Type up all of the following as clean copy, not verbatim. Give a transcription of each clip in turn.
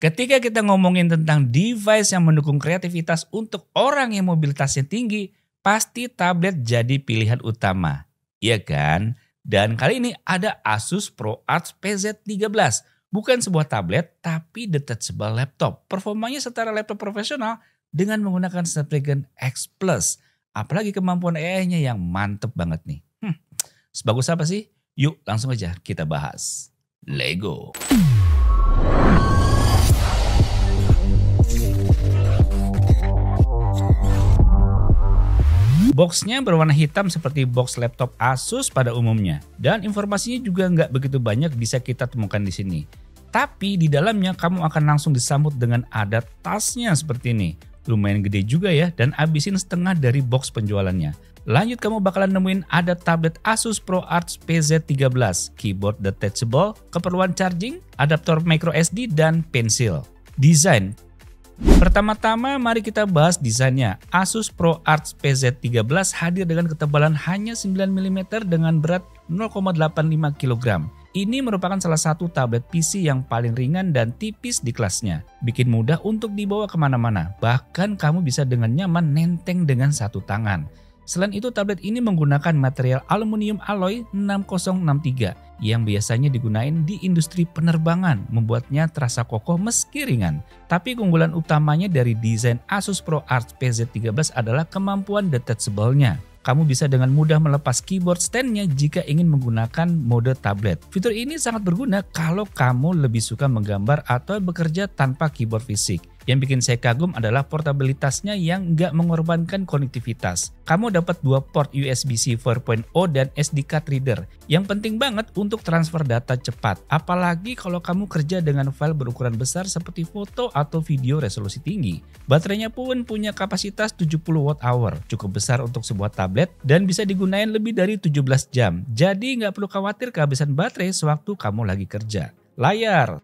Ketika kita ngomongin tentang device yang mendukung kreativitas untuk orang yang mobilitasnya tinggi, pasti tablet jadi pilihan utama. Iya kan? Dan kali ini ada Asus ProArt PZ13. Bukan sebuah tablet, tapi detachable laptop. Performanya setara laptop profesional dengan menggunakan Snapdragon X Plus. Apalagi kemampuan AI-nya yang mantep banget nih. Sebagus apa sih? Yuk langsung aja kita bahas. Lego. Boxnya berwarna hitam seperti box laptop Asus pada umumnya. Dan informasinya juga nggak begitu banyak bisa kita temukan di sini. Tapi di dalamnya kamu akan langsung disambut dengan ada tasnya seperti ini. Lumayan gede juga ya dan habisin setengah dari box penjualannya. Lanjut kamu bakalan nemuin ada tablet Asus ProArt PZ13, keyboard detachable, keperluan charging, adaptor microSD, dan pensil. Desain. Pertama-tama mari kita bahas desainnya. Asus ProArt PZ13 hadir dengan ketebalan hanya 9 mm dengan berat 0,85 kg. Ini merupakan salah satu tablet PC yang paling ringan dan tipis di kelasnya. Bikin mudah untuk dibawa kemana-mana, bahkan kamu bisa dengan nyaman nenteng dengan satu tangan. Selain itu tablet ini menggunakan material aluminium alloy 6063 yang biasanya digunakan di industri penerbangan, membuatnya terasa kokoh meski ringan. Tapi keunggulan utamanya dari desain Asus ProArt PZ13 adalah kemampuan detachable-nya. Kamu bisa dengan mudah melepas keyboard stand-nya jika ingin menggunakan mode tablet. Fitur ini sangat berguna kalau kamu lebih suka menggambar atau bekerja tanpa keyboard fisik. Yang bikin saya kagum adalah portabilitasnya yang nggak mengorbankan konektivitas. Kamu dapat dua port USB-C 4.0 dan SD card reader. Yang penting banget untuk transfer data cepat. Apalagi kalau kamu kerja dengan file berukuran besar seperti foto atau video resolusi tinggi. Baterainya pun punya kapasitas 70 Wh, cukup besar untuk sebuah tablet dan bisa digunakan lebih dari 17 jam. Jadi nggak perlu khawatir kehabisan baterai sewaktu kamu lagi kerja. Layar.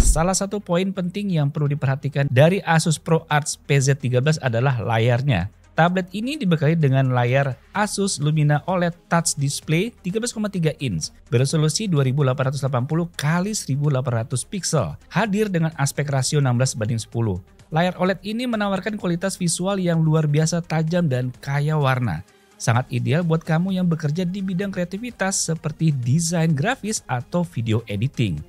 Salah satu poin penting yang perlu diperhatikan dari Asus ProArt PZ13 adalah layarnya. Tablet ini dibekali dengan layar Asus Lumina OLED Touch Display 13,3 inch beresolusi 2880 x 1800 pixel, hadir dengan aspek rasio 16:10. Layar OLED ini menawarkan kualitas visual yang luar biasa tajam dan kaya warna. Sangat ideal buat kamu yang bekerja di bidang kreativitas seperti desain grafis atau video editing.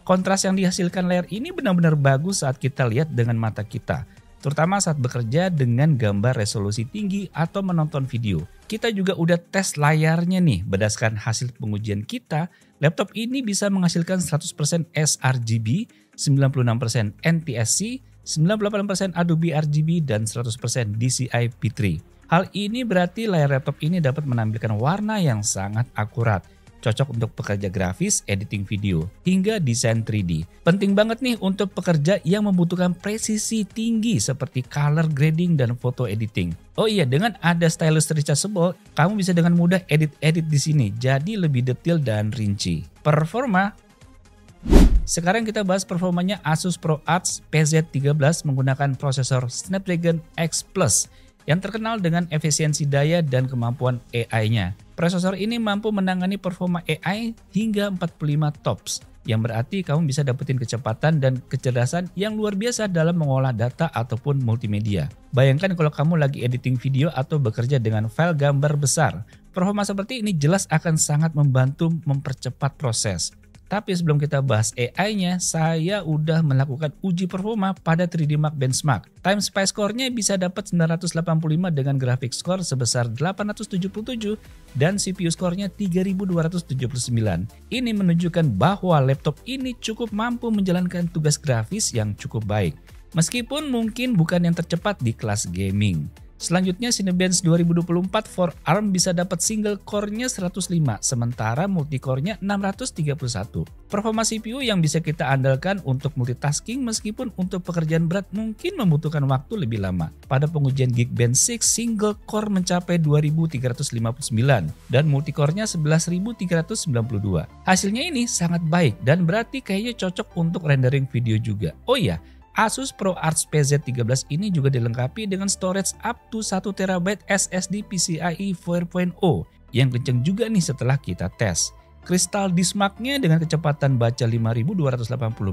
Kontras yang dihasilkan layar ini benar-benar bagus saat kita lihat dengan mata kita, terutama saat bekerja dengan gambar resolusi tinggi atau menonton video. Kita juga udah tes layarnya nih, berdasarkan hasil pengujian kita, laptop ini bisa menghasilkan 100% sRGB, 96% NTSC, 98% Adobe RGB, dan 100% DCI P3. Hal ini berarti layar laptop ini dapat menampilkan warna yang sangat akurat. Cocok untuk pekerja grafis, editing video, hingga desain 3D. Penting banget nih untuk pekerja yang membutuhkan presisi tinggi seperti color grading dan photo editing. Oh iya, dengan ada stylus rechargeable, kamu bisa dengan mudah edit-edit di sini, jadi lebih detail dan rinci. Performa. Sekarang kita bahas performanya Asus ProArt PZ13 menggunakan prosesor Snapdragon X Plus yang terkenal dengan efisiensi daya dan kemampuan AI-nya. Prosesor ini mampu menangani performa AI hingga 45 TOPS, yang berarti kamu bisa dapetin kecepatan dan kecerdasan yang luar biasa dalam mengolah data ataupun multimedia. Bayangkan kalau kamu lagi editing video atau bekerja dengan file gambar besar. Performa seperti ini jelas akan sangat membantu mempercepat proses. Tapi sebelum kita bahas AI-nya, saya udah melakukan uji performa pada 3D Mark Benchmark. Time Spy Score-nya bisa dapat 985 dengan grafik score sebesar 877 dan CPU score-nya 3279. Ini menunjukkan bahwa laptop ini cukup mampu menjalankan tugas grafis yang cukup baik. Meskipun mungkin bukan yang tercepat di kelas gaming. Selanjutnya Cinebench 2024 for ARM bisa dapat single core-nya 105, sementara multicore-nya 631. Performa CPU yang bisa kita andalkan untuk multitasking meskipun untuk pekerjaan berat mungkin membutuhkan waktu lebih lama. Pada pengujian Geekbench 6, single core mencapai 2359 dan multicore-nya 11392. Hasilnya ini sangat baik dan berarti kayaknya cocok untuk rendering video juga. Oh iya, Asus ProArt PZ13 ini juga dilengkapi dengan storage up to 1 TB SSD PCIe 4.0 yang kenceng juga nih setelah kita tes. Crystal disk mark-nya dengan kecepatan baca 5280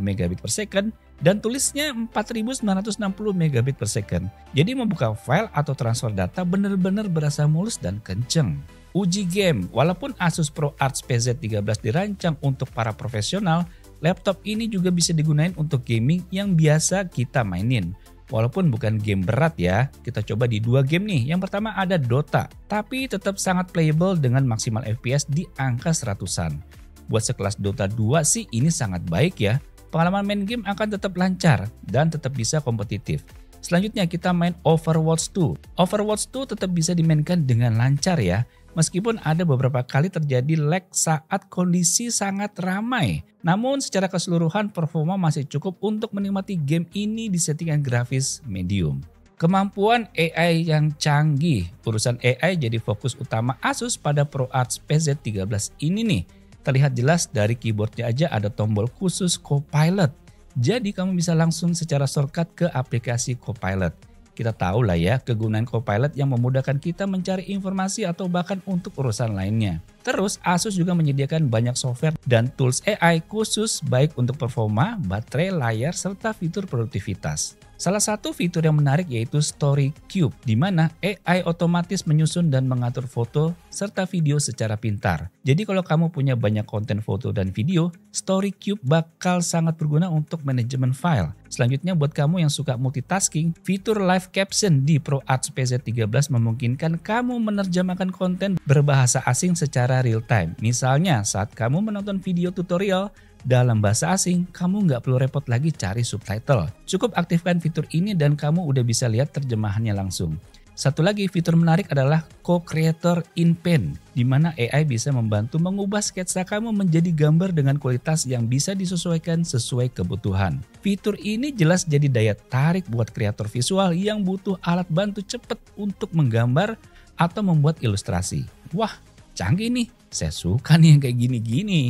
megabit per second dan tulisnya 4960 megabit per second. Jadi membuka file atau transfer data benar-benar berasa mulus dan kenceng. Uji game, walaupun Asus ProArt PZ13 dirancang untuk para profesional, laptop ini juga bisa digunain untuk gaming yang biasa kita mainin. Walaupun bukan game berat ya, kita coba di 2 game nih. Yang pertama ada Dota, tapi tetap sangat playable dengan maksimal FPS di angka 100-an. Buat sekelas Dota 2 sih ini sangat baik ya. Pengalaman main game akan tetap lancar dan tetap bisa kompetitif. Selanjutnya kita main Overwatch 2. Overwatch 2 tetap bisa dimainkan dengan lancar ya. Meskipun ada beberapa kali terjadi lag saat kondisi sangat ramai. Namun secara keseluruhan performa masih cukup untuk menikmati game ini di settingan grafis medium. Kemampuan AI yang canggih. Urusan AI jadi fokus utama Asus pada ProArt PZ13 ini nih. Terlihat jelas dari keyboardnya aja ada tombol khusus Copilot. Jadi kamu bisa langsung secara shortcut ke aplikasi Copilot. Kita tahu lah ya kegunaan Copilot yang memudahkan kita mencari informasi atau bahkan untuk urusan lainnya. Terus Asus juga menyediakan banyak software dan tools AI khusus baik untuk performa, baterai, layar, serta fitur produktivitas. Salah satu fitur yang menarik yaitu Story Cube, di mana AI otomatis menyusun dan mengatur foto serta video secara pintar. Jadi kalau kamu punya banyak konten foto dan video, Story Cube bakal sangat berguna untuk manajemen file. Selanjutnya buat kamu yang suka multitasking, fitur live caption di ProArt PZ13 memungkinkan kamu menerjemahkan konten berbahasa asing secara real time. Misalnya saat kamu menonton video tutorial dalam bahasa asing, kamu nggak perlu repot lagi cari subtitle. Cukup aktifkan fitur ini dan kamu udah bisa lihat terjemahannya langsung. Satu lagi fitur menarik adalah Co-Creator in Paint, di mana AI bisa membantu mengubah sketsa kamu menjadi gambar dengan kualitas yang bisa disesuaikan sesuai kebutuhan. Fitur ini jelas jadi daya tarik buat kreator visual yang butuh alat bantu cepat untuk menggambar atau membuat ilustrasi. Wah, canggih nih. Saya suka nih yang kayak gini-gini.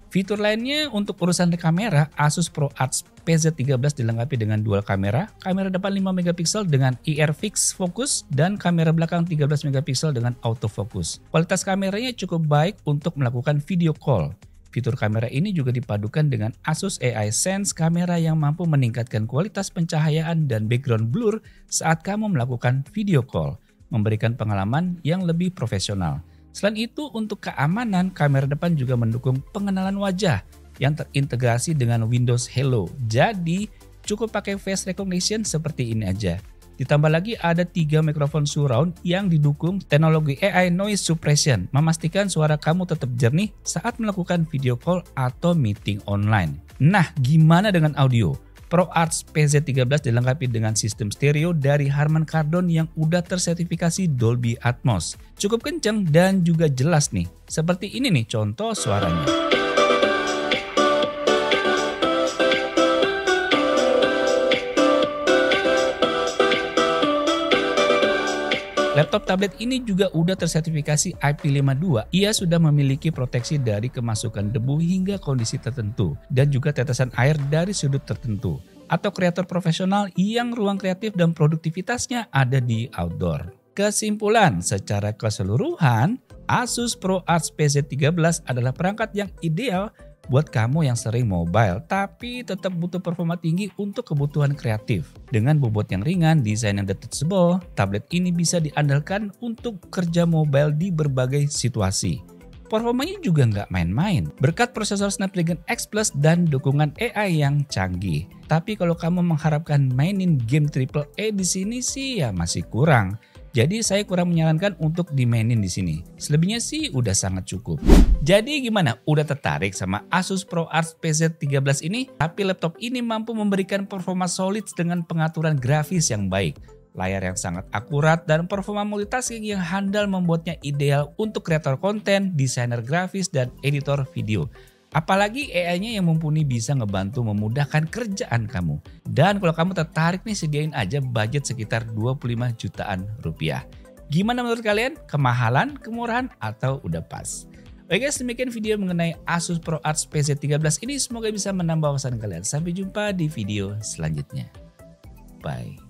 Fitur lainnya untuk urusan kamera, Asus ProArt PZ13 dilengkapi dengan dual kamera depan 5 megapiksel dengan IR fix focus dan kamera belakang 13 megapiksel dengan autofocus. Kualitas kameranya cukup baik untuk melakukan video call. Fitur kamera ini juga dipadukan dengan Asus AI Sense kamera yang mampu meningkatkan kualitas pencahayaan dan background blur saat kamu melakukan video call, memberikan pengalaman yang lebih profesional. Selain itu, untuk keamanan, kamera depan juga mendukung pengenalan wajah yang terintegrasi dengan Windows Hello. Jadi, cukup pakai face recognition seperti ini aja. Ditambah lagi ada 3 mikrofon surround yang didukung teknologi AI Noise Suppression, memastikan suara kamu tetap jernih saat melakukan video call atau meeting online. Nah, gimana dengan audio? ProArt PZ13 dilengkapi dengan sistem stereo dari Harman Kardon yang udah tersertifikasi Dolby Atmos. Cukup kenceng dan juga jelas nih. Seperti ini nih contoh suaranya. Laptop tablet ini juga udah tersertifikasi IP52. Ia sudah memiliki proteksi dari kemasukan debu hingga kondisi tertentu dan juga tetesan air dari sudut tertentu. Atau kreator profesional yang ruang kreatif dan produktivitasnya ada di outdoor. Kesimpulan, secara keseluruhan, Asus ProArt PZ13 adalah perangkat yang ideal buat kamu yang sering mobile tapi tetap butuh performa tinggi untuk kebutuhan kreatif. Dengan bobot yang ringan, desain yang detachable, tablet ini bisa diandalkan untuk kerja mobile di berbagai situasi. Performanya juga nggak main-main, berkat prosesor Snapdragon X Plus dan dukungan AI yang canggih. Tapi kalau kamu mengharapkan mainin game AAA di sini sih ya masih kurang. Jadi saya kurang menyarankan untuk dimainin di sini. Selebihnya sih udah sangat cukup. Jadi gimana? Udah tertarik sama Asus ProArt PZ13 ini? Tapi laptop ini mampu memberikan performa solid dengan pengaturan grafis yang baik, layar yang sangat akurat, dan performa multitasking yang handal membuatnya ideal untuk kreator konten, desainer grafis, dan editor video. Apalagi AI-nya yang mumpuni bisa ngebantu memudahkan kerjaan kamu. Dan kalau kamu tertarik nih, sediain aja budget sekitar 25 jutaan rupiah. Gimana menurut kalian? Kemahalan, kemurahan, atau udah pas? Oke guys, demikian video mengenai Asus ProArt PZ13 ini. Semoga bisa menambah wawasan kalian. Sampai jumpa di video selanjutnya. Bye.